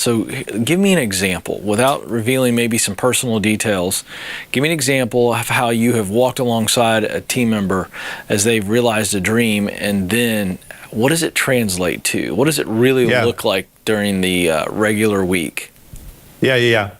So give me an example, without revealing maybe some personal details. Give me an example of how you have walked alongside a team member as they've realized a dream, and then what does it translate to? What does it really look like during the regular week? Yeah.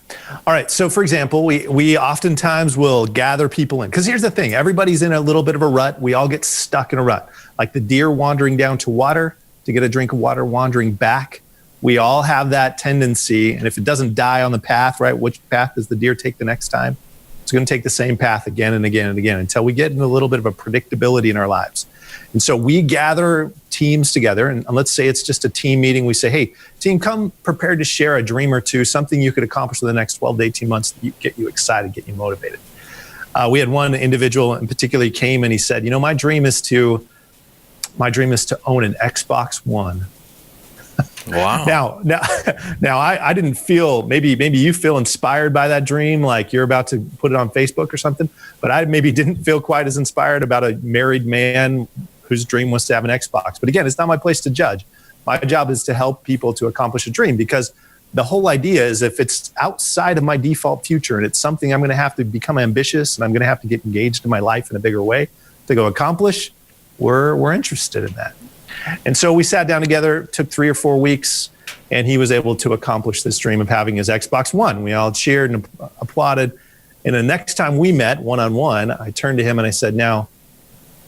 All right. So for example, we oftentimes will gather people in, because here's the thing, everybody's in a little bit of a rut. We all get stuck in a rut, like the deer wandering down to water to get a drink of water, wandering back. We all have that tendency. And if it doesn't die on the path, right, which path does the deer take the next time? It's going to take the same path again and again and again until we get in a little bit of a predictability in our lives. And so we gather teams together, and let's say it's just a team meeting. We say, hey, team, come prepared to share a dream or two, something you could accomplish in the next 12 to 18 months that get you excited, get you motivated. We had one individual in particular, he came and he said, my dream is to own an Xbox One. Wow. Now I didn't feel, maybe you feel inspired by that dream, like you're about to put it on Facebook or something, but I maybe didn't feel quite as inspired about a married man whose dream was to have an Xbox. But again, it's not my place to judge. My job is to help people to accomplish a dream, because the whole idea is if it's outside of my default future and it's something I'm going to have to become ambitious and I'm going to have to get engaged in my life in a bigger way to go accomplish, we're interested in that. And so we sat down together, took 3 or 4 weeks, and he was able to accomplish this dream of having his Xbox One. We all cheered and applauded. And the next time we met one-on-one, I turned to him and I said, now,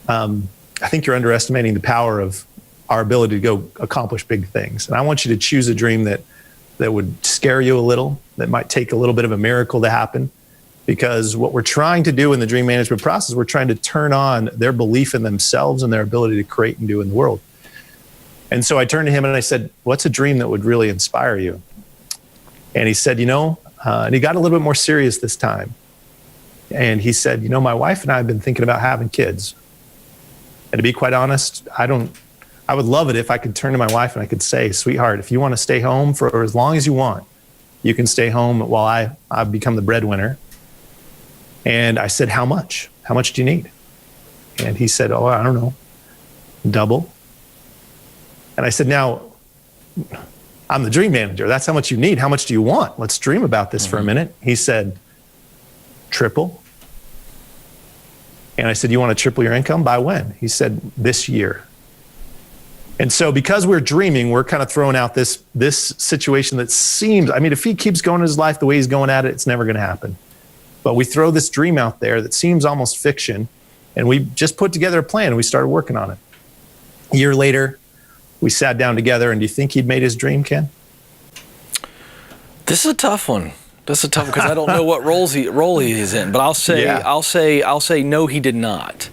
I think you're underestimating the power of our ability to go accomplish big things. And I want you to choose a dream that would scare you a little, that might take a little bit of a miracle to happen. Because what we're trying to do in the dream management process, we're trying to turn on their belief in themselves and their ability to create and do in the world. And so I turned to him and I said, what's a dream that would really inspire you? And he said, and he got a little bit more serious this time. And he said, my wife and I have been thinking about having kids. And to be quite honest, I would love it if I could turn to my wife and I could say, sweetheart, if you want to stay home for as long as you want, you can stay home while I become the breadwinner. And I said, how much? How much do you need? And he said, I don't know, double. And I said, now, I'm the dream manager. That's how much you need. How much do you want? Let's dream about this for a minute. He said, triple. And I said, you want to triple your income? By when? He said, this year. And so because we're dreaming, we're kind of throwing out this situation that seems, if he keeps going in his life the way he's going at it, it's never going to happen. But we throw this dream out there that seems almost fiction, and we just put together a plan and we started working on it. A year later, we sat down together, and do you think he'd made his dream, Ken? This is a tough one. Because I don't know what role he is in. But I'll say no, he did not.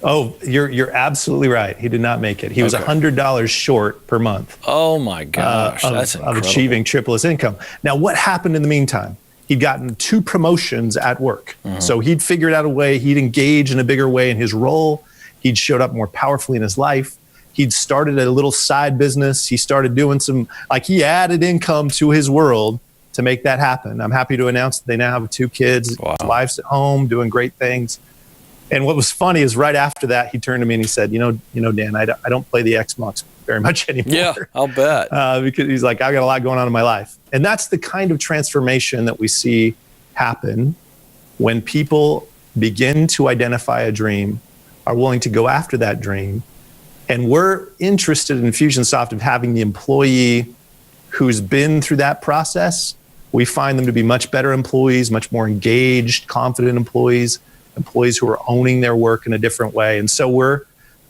Oh, you're absolutely right. He did not make it. He was $100 short per month. Oh my gosh, that's incredible. Of achieving triple his income. Now, what happened in the meantime? He'd gotten 2 promotions at work. Mm-hmm. So he'd figured out a way, he'd engaged in a bigger way in his role. He'd showed up more powerfully in his life. He'd started a little side business. He started doing he added income to his world to make that happen. I'm happy to announce that they now have 2 kids, wow. His wife's at home, doing great things. And what was funny is right after that, he turned to me and he said, Dan, I don't play the Xbox very much anymore. Yeah, I'll bet. Because he's like, I've got a lot going on in my life. And that's the kind of transformation that we see happen when people begin to identify a dream, are willing to go after that dream. And we're interested in Infusionsoft of having the employee who's been through that process. We find them to be much better employees, much more engaged, confident employees who are owning their work in a different way. And so we're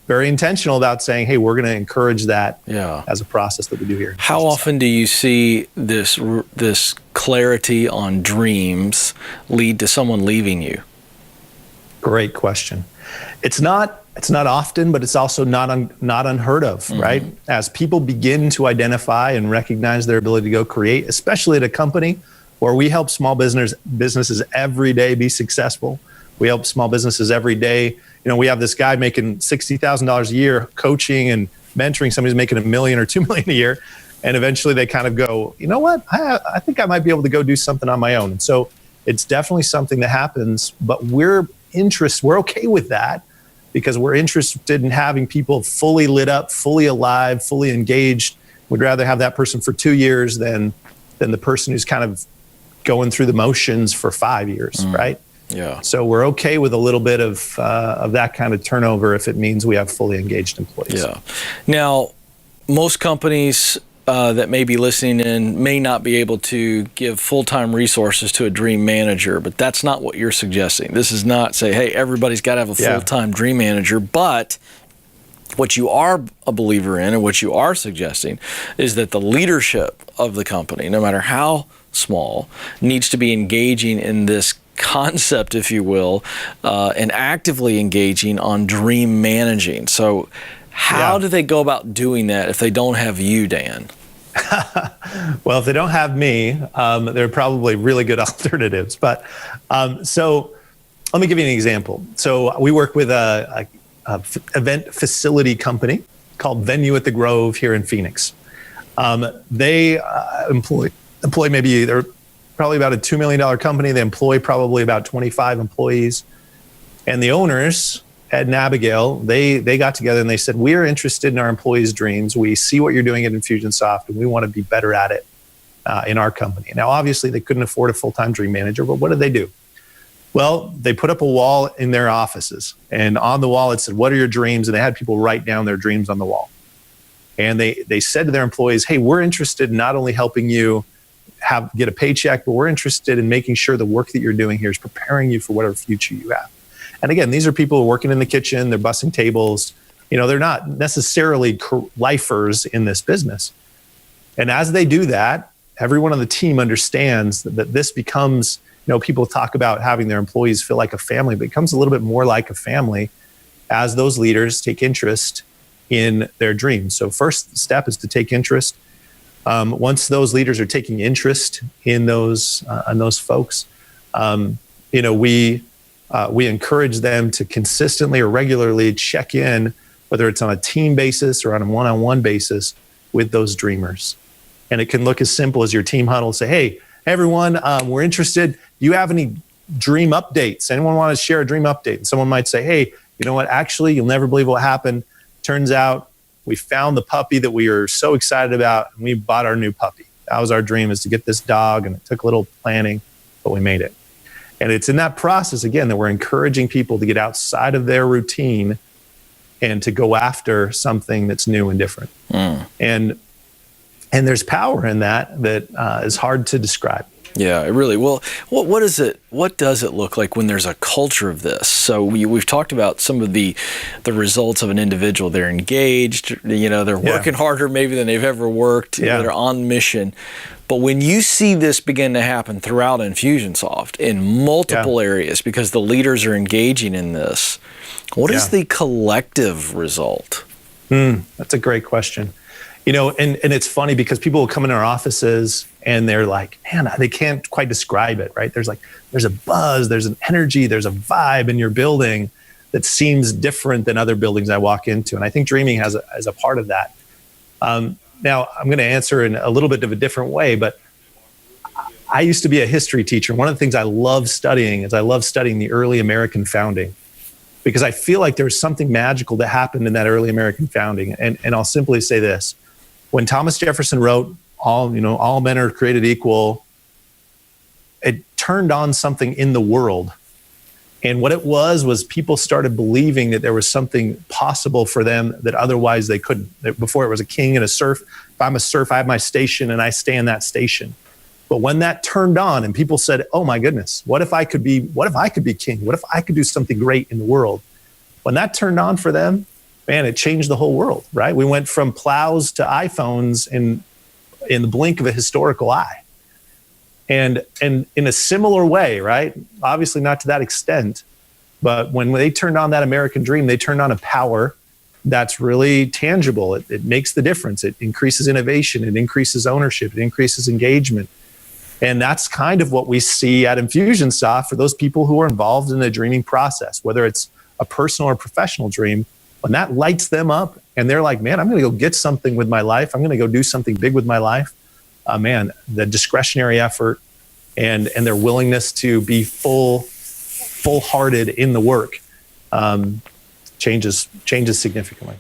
very intentional about saying, hey, we're going to encourage that as a process that we do here. How often do you see this clarity on dreams lead to someone leaving you? Great question. It's not often, but it's also not unheard of, mm-hmm. right? As people begin to identify and recognize their ability to go create, especially at a company where we help small businesses every day be successful. We help small businesses every day. We have this guy making $60,000 a year coaching and mentoring somebody who's making $1 million or $2 million a year. And eventually they kind of go, you know what? I think I might be able to go do something on my own. And so it's definitely something that happens, but we're okay with that because we're interested in having people fully lit up, fully alive, fully engaged. We'd rather have that person for 2 years than than the person who's kind of going through the motions for 5 years, right? Yeah. So we're okay with a little bit of that kind of turnover if it means we have fully engaged employees. Yeah. Now, most companies that may be listening in may not be able to give full-time resources to a dream manager, but that's not what you're suggesting. This is not say, hey, everybody's got to have a full-time dream manager, but what you are a believer in and what you are suggesting is that the leadership of the company, no matter how small, needs to be engaging in this concept, if you will, and actively engaging on dream managing. So how do they go about doing that if they don't have you, Dan? Well, if they don't have me, there are probably really good alternatives. But so let me give you an example. So we work with a event facility company called Venue at the Grove here in Phoenix. They employ maybe they're probably about a $2 million company. They employ probably about 25 employees. And the owners, Ed and Abigail, they got together and they said, we're interested in our employees' dreams. We see what you're doing at Infusionsoft and we want to be better at it in our company. Now, obviously, they couldn't afford a full-time dream manager, but what did they do? Well, they put up a wall in their offices, and on the wall it said, what are your dreams? And they had people write down their dreams on the wall. And they said to their employees, hey, we're interested in not only helping you get a paycheck, but we're interested in making sure the work that you're doing here is preparing you for whatever future you have. And again, these are people who are working in the kitchen, they're bussing tables. They're not necessarily lifers in this business. And as they do that, everyone on the team understands that this becomes, people talk about having their employees feel like a family, but it becomes a little bit more like a family as those leaders take interest in their dreams. So first step is to take interest. Once those leaders are taking interest in those folks, we encourage them to consistently or regularly check in, whether it's on a team basis or on a one-on-one basis, with those dreamers. And it can look as simple as your team huddle. Say, hey, everyone, we're interested. Do you have any dream updates? Anyone want to share a dream update? And someone might say, hey, you know what? Actually, you'll never believe what happened. Turns out we found the puppy that we were so excited about, and we bought our new puppy. That was our dream, is to get this dog, and it took a little planning, but we made it. And it's in that process, again, that we're encouraging people to get outside of their routine and to go after something that's new and different. And there's power in that is hard to describe. Yeah, it really. Well, what does it look like when there's a culture of this? So we've talked about some of the results of an individual. They're engaged, they're working harder maybe than they've ever worked. They're on mission. But when you see this begin to happen throughout Infusionsoft in multiple areas because the leaders are engaging in this, what is the collective result? That's a great question. And it's funny because people will come in our offices and they're like, man, they can't quite describe it, right? There's a buzz, there's an energy, there's a vibe in your building that seems different than other buildings I walk into. And I think dreaming has a part of that. Now, I'm going to answer in a little bit of a different way, but I used to be a history teacher. One of the things I love studying is the early American founding, because I feel like there's something magical that happened in that early American founding. And I'll simply say this. When Thomas Jefferson wrote, all men are created equal, it turned on something in the world. And what it was people started believing that there was something possible for them that otherwise they couldn't. Before it was a king and a serf. If I'm a serf, I have my station and I stay in that station. But when that turned on and people said, oh my goodness, what if I could be king? What if I could do something great in the world? When that turned on for them, man, it changed the whole world, right? We went from plows to iPhones in the blink of a historical eye. And in a similar way, right? Obviously not to that extent, but when they turned on that American dream, they turned on a power that's really tangible. It makes the difference. It increases innovation. It increases ownership. It increases engagement. And that's kind of what we see at Infusionsoft for those people who are involved in the dreaming process, whether it's a personal or professional dream. When that lights them up and they're like, man, I'm going to go get something with my life. I'm going to go do something big with my life. Man, the discretionary effort and their willingness to be full-hearted in the work changes significantly.